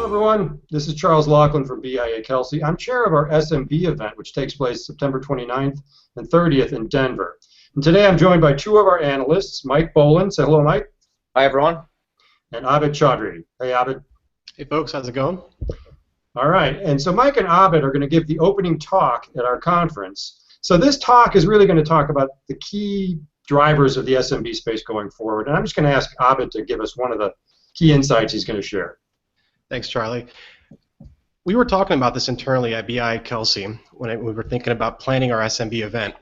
everyone. This is Charles Laughlin from BIA Kelsey. I'm chair of our SMB event, which takes place September 29th and 30th in Denver. And today I'm joined by two of our analysts, Mike Boland. Say hello, Mike. Hi, everyone. And Abid Chaudhry. Hey, Abid. Hey, folks. How's it going? All right. And so Mike and Abid are going to give the opening talk at our conference. So this talk is really going to talk about the key drivers of the SMB space going forward. And I'm just going to ask Abid to give us one of the key insights he's going to share. Thanks, Charlie. We were talking about this internally at BI Kelsey when we were thinking about planning our SMB event.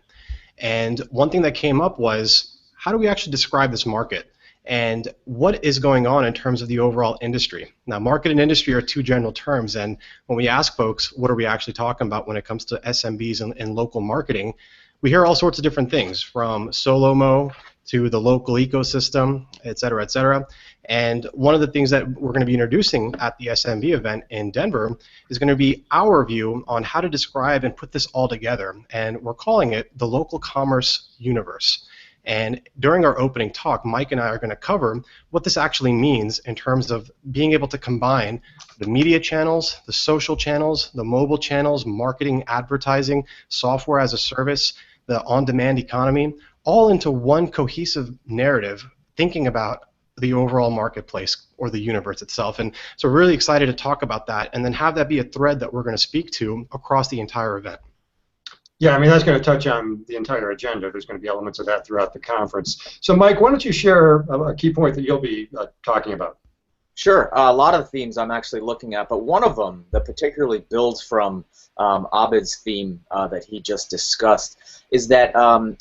And one thing that came up was, how do we actually describe this market? And what is going on in terms of the overall industry? Now, market and industry are two general terms, and when we ask folks, what are we actually talking about when it comes to SMBs and local marketing, we hear all sorts of different things, from solo-mo to the local ecosystem, et cetera, et cetera. And one of the things that we're going to be introducing at the SMB event in Denver is going to be our view on how to describe and put this all together. And we're calling it the local commerce universe. And during our opening talk, Mike and I are going to cover what this actually means in terms of being able to combine the media channels, the social channels, the mobile channels, marketing, advertising, software as a service, the on-demand economy, all into one cohesive narrative, thinking about the overall marketplace or the universe itself. And so we're really excited to talk about that and then have that be a thread that we're going to speak to across the entire event. Yeah, I mean, that's going to touch on the entire agenda. There's going to be elements of that throughout the conference. So, Mike, why don't you share a key point that you'll be talking about? Sure. A lot of the themes I'm actually looking at, but one of them that particularly builds from Abid's theme that he just discussed is that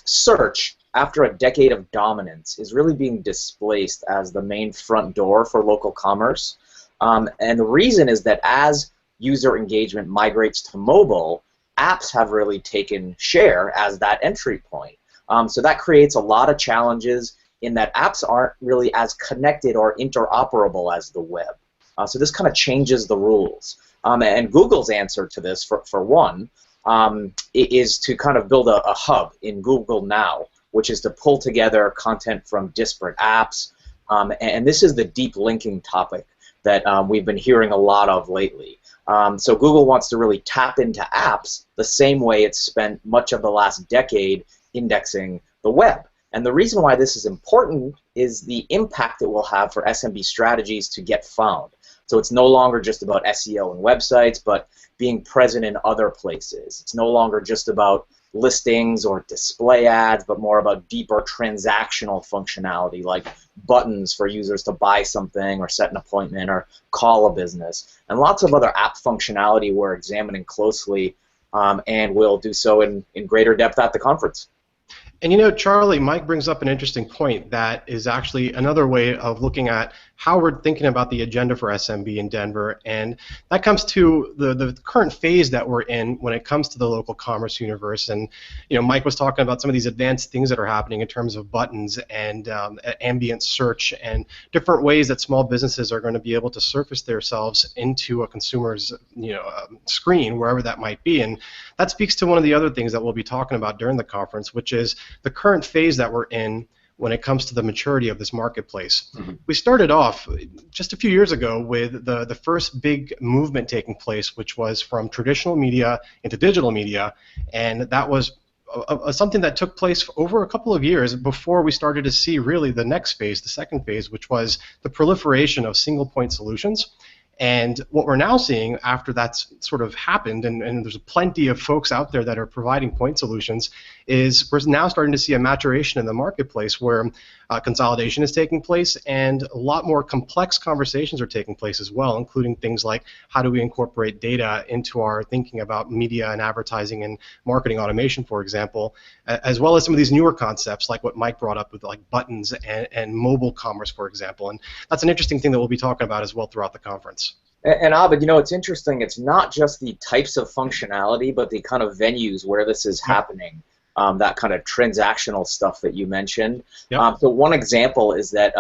search, after a decade of dominance, is really being displaced as the main front door for local commerce. And the reason is that as user engagement migrates to mobile, apps have really taken share as that entry point. So that creates a lot of challenges in that apps aren't really as connected or interoperable as the web. So this kind of changes the rules. And Google's answer to this, for one, is to kind of build a hub in Google Now, which is to pull together content from disparate apps. And this is the deep linking topic that we've been hearing a lot of lately. So Google wants to really tap into apps the same way it's spent much of the last decade indexing the web. And the reason why this is important is the impact it will have for SMB strategies to get found. So it's no longer just about SEO and websites, but being present in other places. It's no longer just about listings or display ads, but more about deeper transactional functionality, like buttons for users to buy something or set an appointment or call a business, and lots of other app functionality we're examining closely, and we'll do so in greater depth at the conference. And you know, Charlie, Mike brings up an interesting point that is actually another way of looking at how we're thinking about the agenda for SMB in Denver, and that comes to the current phase that we're in when it comes to the local commerce universe. And you know, Mike was talking about some of these advanced things that are happening in terms of buttons and ambient search and different ways that small businesses are going to be able to surface themselves into a consumer's screen, wherever that might be. And that speaks to one of the other things that we'll be talking about during the conference, which is the current phase that we're in when it comes to the maturity of this marketplace. Mm-hmm. We started off just a few years ago with the first big movement taking place, which was from traditional media into digital media, and that was something that took place over a couple of years before we started to see really the next phase, the second phase, which was the proliferation of single point solutions. And what we're now seeing after that's sort of happened, and there's plenty of folks out there that are providing point solutions, is we're now starting to see a maturation in the marketplace where consolidation is taking place and a lot more complex conversations are taking place as well, including things like how do we incorporate data into our thinking about media and advertising and marketing automation, for example, as well as some of these newer concepts like what Mike brought up with like buttons and mobile commerce, for example. And that's an interesting thing that we'll be talking about as well throughout the conference. And Abid, you know, it's interesting. It's not just the types of functionality, but the kind of venues where this is happening. That kind of transactional stuff that you mentioned. Yep. So one example is that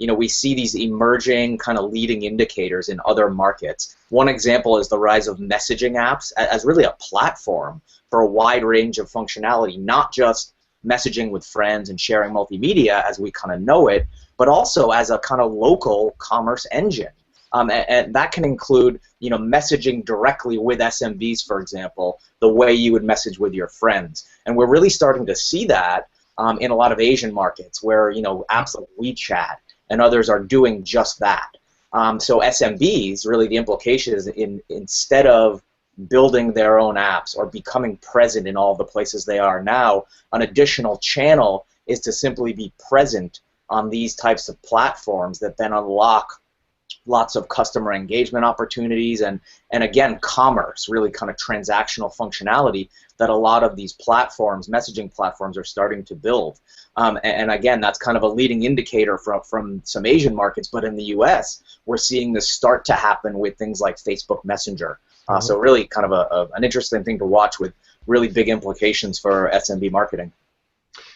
we see these emerging kind of leading indicators in other markets. One example is the rise of messaging apps as really a platform for a wide range of functionality, not just messaging with friends and sharing multimedia as we kind of know it, but also as a kind of local commerce engine. and that can include, messaging directly with SMBs, for example, the way you would message with your friends. And we're really starting to see that in a lot of Asian markets where, apps like WeChat and others are doing just that. So SMBs, really the implication is instead of building their own apps or becoming present in all the places they are now, an additional channel is to simply be present on these types of platforms that then unlock lots of customer engagement opportunities and again, commerce, really kind of transactional functionality that a lot of these platforms, messaging platforms, are starting to build. And again, that's kind of a leading indicator from some Asian markets, but in the US, we're seeing this start to happen with things like Facebook Messenger. So really kind of an interesting thing to watch with really big implications for SMB marketing.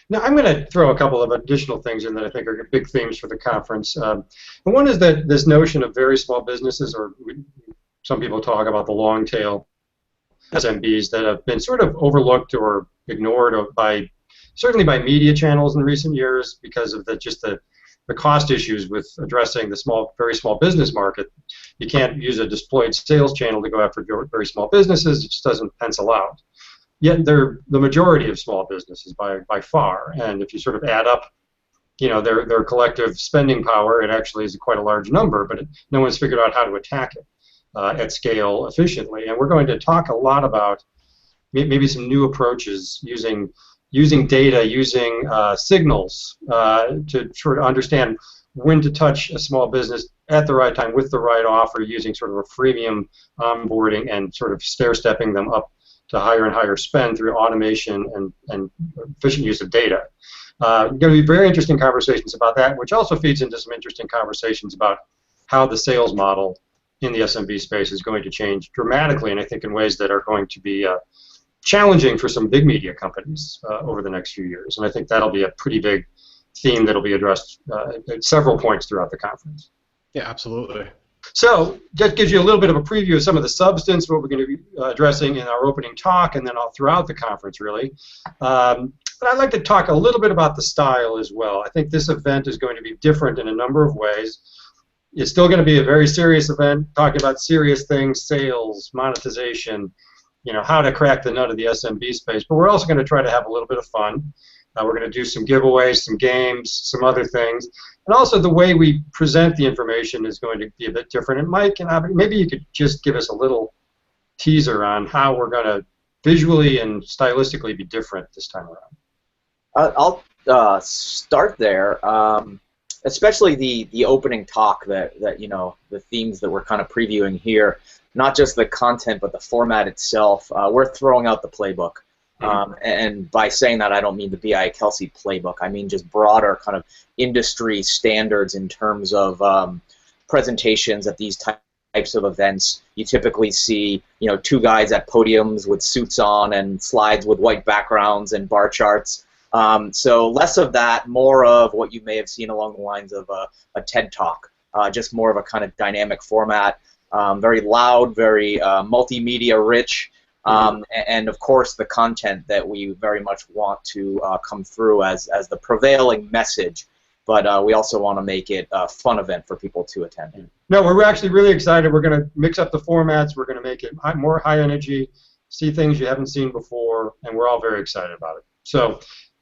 Now, I'm going to throw a couple of additional things in that I think are big themes for the conference. And one is that this notion of very small businesses, or some people talk about the long tail SMBs that have been sort of overlooked or ignored certainly by media channels in recent years because of the cost issues with addressing the very small business market. You can't use a deployed sales channel to go after very small businesses. It just doesn't pencil out. Yet they're the majority of small businesses by far, and if you sort of add up, their collective spending power, it actually is quite a large number. But no one's figured out how to attack it at scale efficiently. And we're going to talk a lot about maybe some new approaches using data, using signals to sort of understand when to touch a small business at the right time with the right offer, using sort of a freemium onboarding and sort of stair-stepping them up to higher and higher spend through automation and efficient use of data. Going to be very interesting conversations about that, which also feeds into some interesting conversations about how the sales model in the SMB space is going to change dramatically, and I think in ways that are going to be challenging for some big media companies over the next few years. And I think that'll be a pretty big theme that'll be addressed at several points throughout the conference. Yeah, absolutely. So that gives you a little bit of a preview of some of the substance, what we're going to be addressing in our opening talk, and then all throughout the conference, really. But I'd like to talk a little bit about the style as well. I think this event is going to be different in a number of ways. It's still going to be a very serious event, talking about serious things, sales, monetization, how to crack the nut of the SMB space. But we're also going to try to have a little bit of fun. We're going to do some giveaways, some games, some other things. And also the way we present the information is going to be a bit different. And Mike and Abby, maybe you could just give us a little teaser on how we're going to visually and stylistically be different this time around. I'll start there, especially the opening talk that the themes that we're kind of previewing here, not just the content but the format itself. We're throwing out the playbook. And by saying that, I don't mean the B.I. Kelsey playbook. I mean just broader kind of industry standards in terms of presentations at these types of events. You typically see, two guys at podiums with suits on and slides with white backgrounds and bar charts. So less of that, more of what you may have seen along the lines of a TED Talk, just more of a kind of dynamic format, very loud, very multimedia rich. And of course the content that we very much want to come through as the prevailing message, but we also want to make it a fun event for people to attend. No, we're actually really excited. We're going to mix up the formats. We're going to make it more high energy, see things you haven't seen before, and we're all very excited about it. So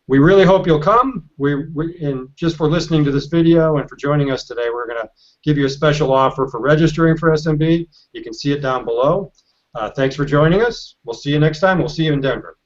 we really hope you'll come. And just for listening to this video and for joining us today, we're going to give you a special offer for registering for SMB. You can see it down below. Thanks for joining us. We'll see you next time. We'll see you in Denver.